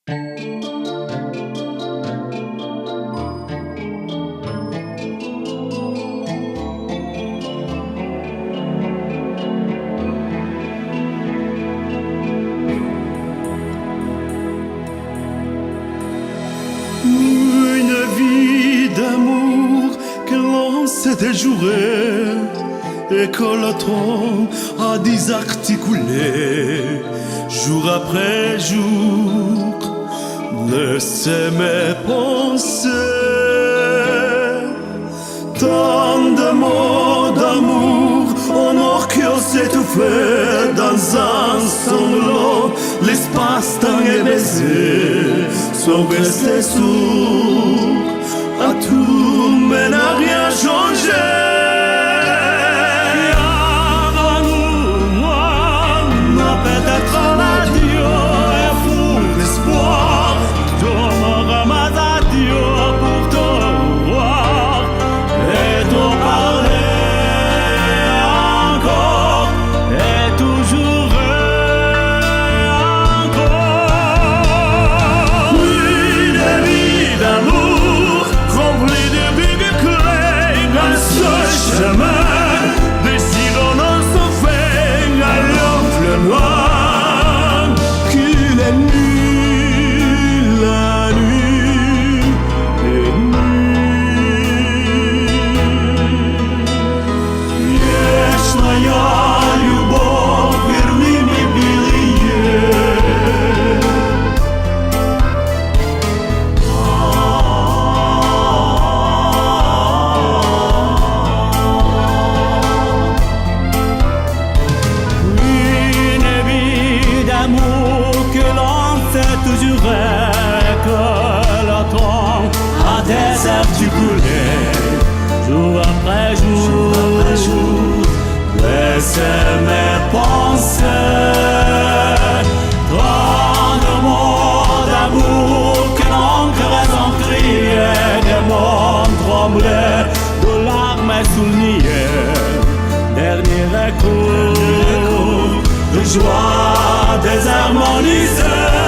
Une vie d'amour que l'on s'est déjoué et que le temps a désarticulé jour après jour. Laissez mes pensées, tant de mots d'amour, honor qui s'étouffait dans un sanglant. L'espace-temps est baisé, sont restés sourds à tout, mais n'a rien changé. Avant nous, moi, peut-être l'adieu est fou d'espoir. J'aurai ma adieu pour te voir et te parler encore et toujours. Chemin, décidons dans son fait, allons plus loin qu'il est nuit, la nuit est nuit. Есть моя любовь, верни мне белые. Toujours que le temps a désarticulé jour après jour. Laissez mes pensées, tant de mots d'amour que l'encre en criait, des mots tremblés, de larmes soulignées. Dernier écho de joie désharmonisée.